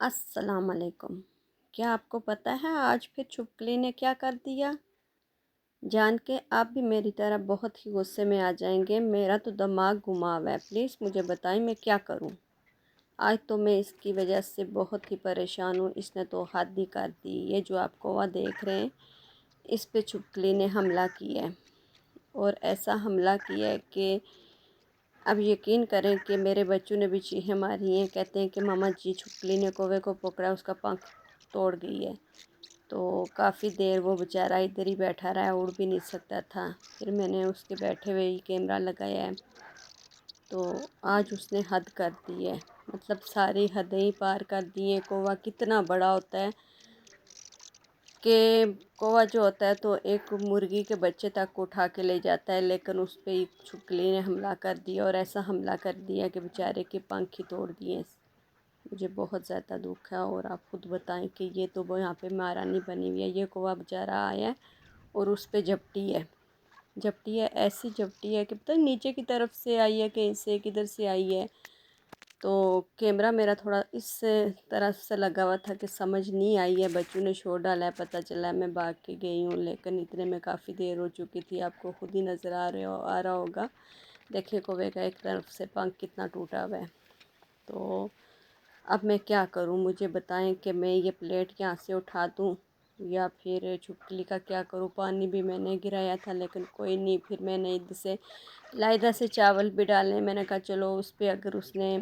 السلام علیکم۔ کیا آپ کو پتہ ہے آج پھر چھپکلی نے کیا کر دیا؟ جان کے آپ بھی میری طرح بہت ہی غصے میں آ جائیں گے۔ میرا تو دماغ گھما ہوا ہے، پلیز مجھے بتائیں میں کیا کروں۔ آج تو میں اس کی وجہ سے بہت ہی پریشان ہوں۔ اس نے تو حد ہی کر دی۔ یہ جو آپ کوہ دیکھ رہے ہیں اس پہ چھپکلی نے حملہ کیا ہے، اور ایسا حملہ کیا ہے کہ اب یقین کریں کہ میرے بچوں نے بھی چیخیں ماری ہیں۔ کہتے ہیں کہ ماما جی چھپکلی نے کوے کو پکڑا، اس کا پنکھ توڑ گئی ہے۔ تو کافی دیر وہ بیچارہ ادھر ہی بیٹھا رہا، اڑ بھی نہیں سکتا تھا۔ پھر میں نے اس کے بیٹھے ہوئے ہی کیمرہ لگایا ہے، تو آج اس نے حد کر دی ہے، مطلب ساری حدیں ہی پار کر دی ہیں۔ کوہ کتنا بڑا ہوتا ہے کہ کوہ جو ہوتا ہے تو ایک مرغی کے بچے تک کو اٹھا کے لے جاتا ہے، لیکن اس پہ ایک چھپکلی نے حملہ کر دیا، اور ایسا حملہ کر دیا کہ بیچارے کے پنکھ ہی توڑ دیے۔ مجھے بہت زیادہ دکھ ہے، اور آپ خود بتائیں کہ یہ تو وہ یہاں پہ مہارانی بنی ہوئی ہے، یہ کوہ بیچارہ آیا ہے اور اس پہ جپٹی ہے ایسی جپٹی ہے کہ پتہ نہیں نیچے کی طرف سے آئی ہے کہ اسے کدھر سے آئی ہے۔ تو کیمرہ میرا تھوڑا اس طرح سے لگا ہوا تھا کہ سمجھ نہیں آئی ہے، بچوں نے شور ڈالا ہے، پتہ چلا ہے میں بھاگ کے گئی ہوں، لیکن اتنے میں کافی دیر ہو چکی تھی۔ آپ کو خود ہی نظر آ رہا ہوگا، دیکھیں کوے کا ایک طرف سے پنکھ کتنا ٹوٹا ہوا ہے۔ تو اب میں کیا کروں، مجھے بتائیں کہ میں یہ پلیٹ یہاں سے اٹھا دوں یا پھر چھپکلی کا کیا کروں۔ پانی بھی میں نے گرایا تھا لیکن کوئی نہیں، پھر میں نے ادھر سے علیحدہ سے چاول بھی ڈالے، میں نے کہا چلو اس پہ اگر اس نے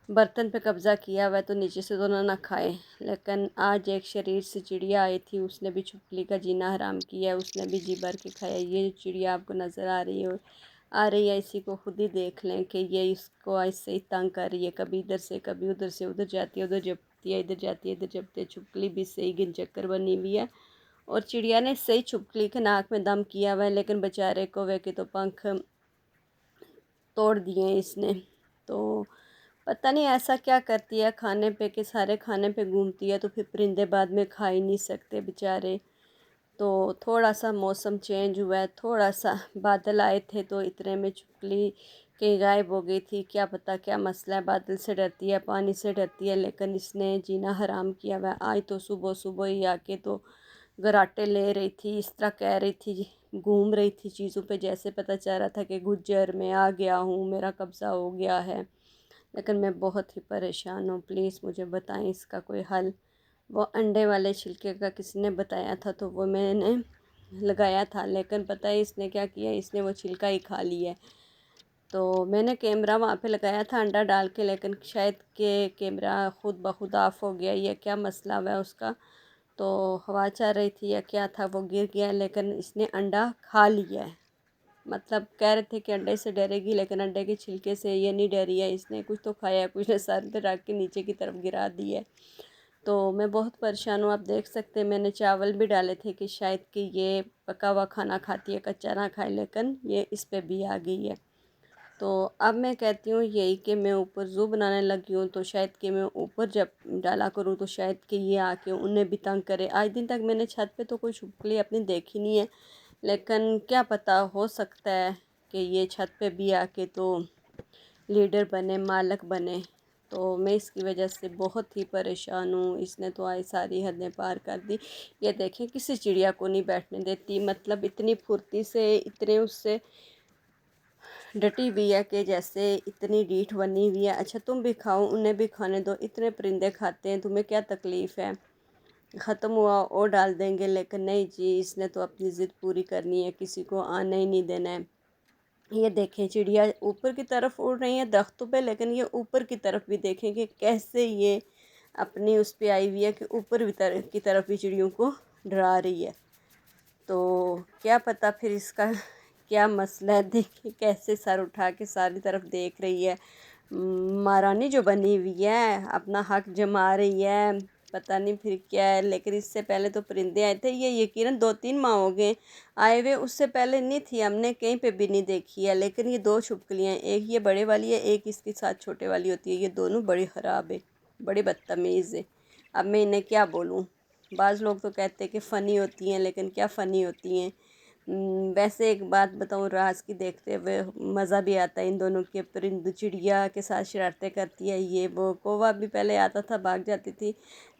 برتن پہ قبضہ کیا ہوا ہے تو نیچے سے تو نہ کھائے۔ لیکن آج ایک شریر سے چڑیا آئی تھی، اس نے بھی چھپکلی کا جینا حرام کیا ہے، اس نے بھی جی بھر کے کھایا۔ یہ چڑیا آپ کو نظر آ رہی ہے، اسی کو خود ہی دیکھ لیں کہ یہ اس کو ایسے ہی تنگ کر رہی ہے، کبھی ادھر سے کبھی ادھر سے، ادھر جاتی ہے ادھر جپتی ہے، ادھر جاتی ہے ادھر جپتی ہے۔ چھپکلی بھی صحیح گن چکر بنی ہوئی ہے، اور چڑیا نے صحیح چھپکلی کے ناک میں دم کیا ہوا ہے، لیکن بیچارے کوے کے تو پنکھ توڑ دیے ہیں اس نے۔ تو پتہ نہیں ایسا کیا کرتی ہے کھانے پہ کہ سارے کھانے پہ گھومتی ہے، تو پھر پرندے بعد میں کھا ہی نہیں سکتے بیچارے۔ تو تھوڑا سا موسم چینج ہوا ہے، تھوڑا سا بادل آئے تھے تو اتنے میں چھپکلی کہیں غائب ہو گئی تھی۔ کیا پتہ کیا مسئلہ ہے، بادل سے ڈرتی ہے، پانی سے ڈرتی ہے، لیکن اس نے جینا حرام کیا ہوا ہے۔ آج تو صبح صبح ہی آ کے تو گراٹے لے رہی تھی، اس طرح کہہ رہی تھی، گھوم رہی تھی چیزوں پہ جیسے پتہ چل رہا تھا کہ گجر میں آ گیا ہوں، میرا قبضہ ہو گیا ہے۔ لیکن میں بہت ہی پریشان ہوں، پلیز مجھے بتائیں اس کا کوئی حل۔ وہ انڈے والے چھلکے کا کسی نے بتایا تھا تو وہ میں نے لگایا تھا، لیکن پتہ ہے اس نے کیا کیا، اس نے وہ چھلکا ہی کھا لیا ہے۔ تو میں نے کیمرہ وہاں پہ لگایا تھا انڈا ڈال کے، لیکن شاید کہ کیمرہ خود بخود آف ہو گیا، یا کیا مسئلہ ہوا ہے اس کا، تو ہوا چل رہی تھی یا کیا تھا، وہ گر گیا، لیکن اس نے انڈا کھا لیا ہے۔ مطلب کہہ رہے تھے کہ انڈے سے ڈرے گی، لیکن انڈے کے چھلکے سے یہ نہیں ڈری ہے، اس نے کچھ تو کھایا ہے، کچھ نے سر پہ رکھ کے نیچے کی طرف گرا دی ہے۔ تو میں بہت پریشان ہوں، آپ دیکھ سکتے ہیں میں نے چاول بھی ڈالے تھے کہ شاید کہ یہ پکا ہوا کھانا کھاتی ہے، کچا نہ کھائے، لیکن یہ اس پہ بھی آ گئی ہے۔ تو اب میں کہتی ہوں یہی کہ میں اوپر زو بنانے لگی ہوں، تو شاید کہ میں اوپر جب ڈالا کروں تو شاید کہ یہ آ کے انہیں بھی تنگ کرے۔ آج دن تک میں نے چھت پہ تو کوئی چھپکلی اپنی دیکھی نہیں ہے، لیکن کیا پتہ، ہو سکتا ہے کہ یہ چھت پہ بھی آ کے تو لیڈر بنے، مالک بنے۔ تو میں اس کی وجہ سے بہت ہی پریشان ہوں، اس نے تو آج ساری حدیں پار کر دی۔ یہ دیکھیں کسی چڑیا کو نہیں بیٹھنے دیتی، مطلب اتنی پھرتی سے، اتنے اس سے ڈٹی ہوئی ہے کہ جیسے اتنی ڈیٹھ بنی ہوئی ہے۔ اچھا تم بھی کھاؤ، انہیں بھی کھانے دو، اتنے پرندے کھاتے ہیں، تمہیں کیا تکلیف ہے، ختم ہوا اور ڈال دیں گے، لیکن نہیں جی، اس نے تو اپنی ضد پوری کرنی ہے، کسی کو آنے ہی نہیں دینا ہے۔ یہ دیکھیں چڑیا اوپر کی طرف اڑ رہی ہیں درختوں پہ، لیکن یہ اوپر کی طرف بھی دیکھیں کہ کیسے یہ اپنی اس پہ آئی ہوئی ہے کہ اوپر کی طرف بھی چڑیوں کو ڈرا رہی ہے۔ تو کیا پتہ پھر اس کا کیا مسئلہ ہے، دیکھیں کیسے سر اٹھا کے ساری طرف دیکھ رہی ہے، مہارانی جو بنی ہوئی ہے، اپنا حق جما رہی ہے، پتہ نہیں پھر کیا ہے۔ لیکن اس سے پہلے تو پرندے آئے تھے، یہ یقیناً 2-3 ماہ ہو گئے آئے ہوئے، اس سے پہلے نہیں تھی، ہم نے کہیں پہ بھی نہیں دیکھی ہے۔ لیکن یہ 2 چھپکلیاں ہیں، ایک یہ بڑے والی ہے، ایک اس کے ساتھ چھوٹے والی ہوتی ہے، یہ دونوں بڑی خراب ہے، بڑی بدتمیز ہے۔ اب میں انہیں کیا بولوں، بعض لوگ تو کہتے ہیں کہ فنی ہوتی ہیں، لیکن کیا فنی ہوتی ہیں، ویسے ایک بات بتاؤں راز کی، دیکھتے ہوئے مزہ بھی آتا ہے ان دونوں کے، پرند چڑیا کے ساتھ شرارتیں کرتی ہے یہ وہ۔ کووا بھی پہلے آتا تھا بھاگ جاتی تھی،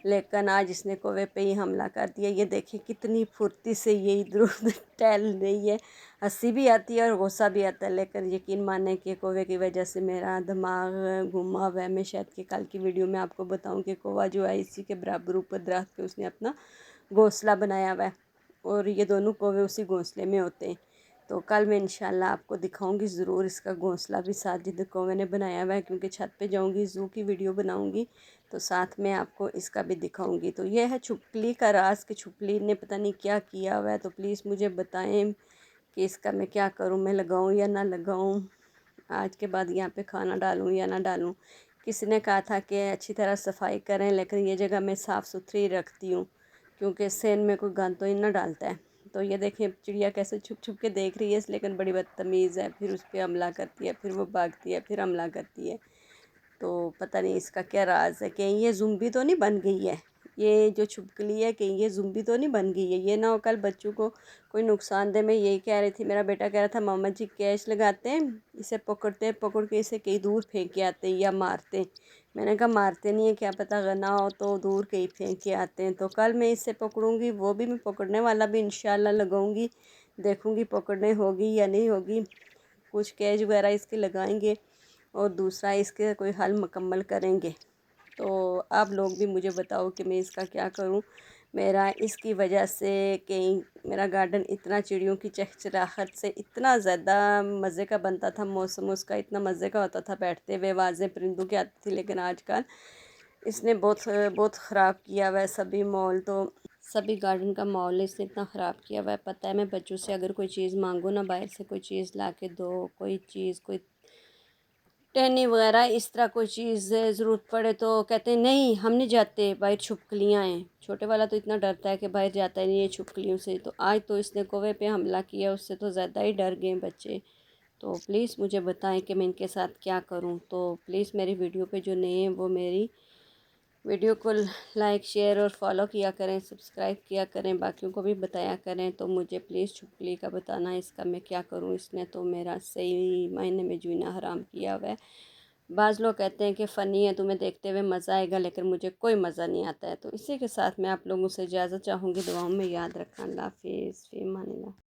لیکن آج اس نے کوے پہ ہی حملہ کر دیا۔ یہ دیکھیں کتنی پھرتی سے یہ ادھر ادھر ٹہل رہی ہے، ہنسی بھی آتی ہے اور غصہ بھی آتا ہے، لیکن یقین مانیں کہ کوے کی وجہ سے میرا دماغ گھوما ہوا ہے۔ میں شاید کہ کل کی ویڈیو میں آپ کو بتاؤں کہ کووا جو ہے اسی کے برابر اوپر درخت پہ اس نے اپنا گھونسلہ بنایا ہوا ہے، اور یہ دونوں کوے اسی گھونسلے میں ہوتے ہیں۔ تو کل میں انشاءاللہ آپ کو دکھاؤں گی ضرور اس کا گھونسلہ بھی ساتھ جدھر کوے نے بنایا ہوا ہے، کیونکہ چھت پہ جاؤں گی زو کی ویڈیو بناؤں گی تو ساتھ میں آپ کو اس کا بھی دکھاؤں گی۔ تو یہ ہے چھپکلی کا راز کہ چھپکلی نے پتہ نہیں کیا کیا ہوا ہے، تو پلیز مجھے بتائیں کہ اس کا میں کیا کروں، میں لگاؤں یا نہ لگاؤں، آج کے بعد یہاں پہ کھانا ڈالوں یا نہ ڈالوں۔ کسی نے کہا تھا کہ اچھی طرح صفائی کریں، لیکن یہ جگہ میں صاف ستھری رکھتی ہوں کیونکہ سین میں کوئی گند تو نہ ڈالتا ہے۔ تو یہ دیکھیں چڑیا کیسے چھپ چھپ کے دیکھ رہی ہے، لیکن بڑی بدتمیز ہے، پھر اس پہ حملہ کرتی ہے، پھر وہ بھاگتی ہے، پھر حملہ کرتی ہے۔ تو پتہ نہیں اس کا کیا راز ہے، کہیں یہ زومبی تو نہیں بن گئی ہے، یہ جو چھپکلی ہے کہیں یہ زومبی تو نہیں بن گئی ہے، یہ نہ ہو کل بچوں کو کوئی نقصان دے۔ میں یہی کہہ رہی تھی، میرا بیٹا کہہ رہا تھا ماما جی کیچ لگاتے ہیں، اسے پکڑتے ہیں، پکڑ کے اسے کہیں دور پھینک کے آتے ہیں یا مارتے ہیں۔ میں نے کہا مارتے نہیں ہیں، کیا پتہ غنا ہو تو دور کہیں پھینک کے آتے ہیں۔ تو کل میں اسے پکڑوں گی، وہ بھی میں پکڑنے والا بھی انشاءاللہ لگاؤں گی، دیکھوں گی پکڑنے ہوگی یا نہیں ہوگی۔ کچھ کیج وغیرہ اس کے لگائیں گے اور دوسرا اس کے کوئی حل مکمل کریں گے۔ تو آپ لوگ بھی مجھے بتاؤ کہ میں اس کا کیا کروں۔ میرا اس کی وجہ سے کہیں میرا گارڈن اتنا چڑیوں کی چہچہاہٹ سے اتنا زیادہ مزے کا بنتا تھا، موسم اس کا اتنا مزے کا ہوتا تھا، بیٹھتے ہوئے آوازیں پرندوں کی آتی تھی، لیکن آج کل اس نے بہت خراب کیا ہوا ہے سبھی ماحول، تو سبھی گارڈن کا ماحول اس نے اتنا خراب کیا ہوا ہے۔ پتہ ہے میں بچوں سے اگر کوئی چیز مانگو نا، باہر سے کوئی چیز لا کے دو، کوئی چیز کوئی ٹہنی وغیرہ اس طرح کوئی چیز ضرورت پڑے تو کہتے ہیں نہیں ہم نہیں جاتے، باہر چھپکلیاں ہیں۔ چھوٹے والا تو اتنا ڈرتا ہے کہ باہر جاتا ہی نہیں ہے چھپکلیوں سے، تو آج تو اس نے کوے پہ حملہ کیا، اس سے تو زیادہ ہی ڈر گئے بچے۔ تو پلیز مجھے بتائیں کہ میں ان کے ساتھ کیا کروں۔ تو پلیز میری ویڈیو پہ جو نئے ہیں وہ میری ویڈیو کو لائک شیئر اور فالو کیا کریں، سبسکرائب کیا کریں، باقیوں کو بھی بتایا کریں۔ تو مجھے پلیز چھپکلی کا بتانا، اس کا میں کیا کروں، اس نے تو میرا صحیح معنی میں جینا حرام کیا ہوا ہے۔ بعض لوگ کہتے ہیں کہ فنی ہے، تمہیں دیکھتے ہوئے مزہ آئے گا، لیکن مجھے کوئی مزہ نہیں آتا ہے۔ تو اسی کے ساتھ میں آپ لوگوں سے اجازت چاہوں گی، دعاؤں میں یاد رکھنا۔ اللہ حافظ، فی امان اللہ۔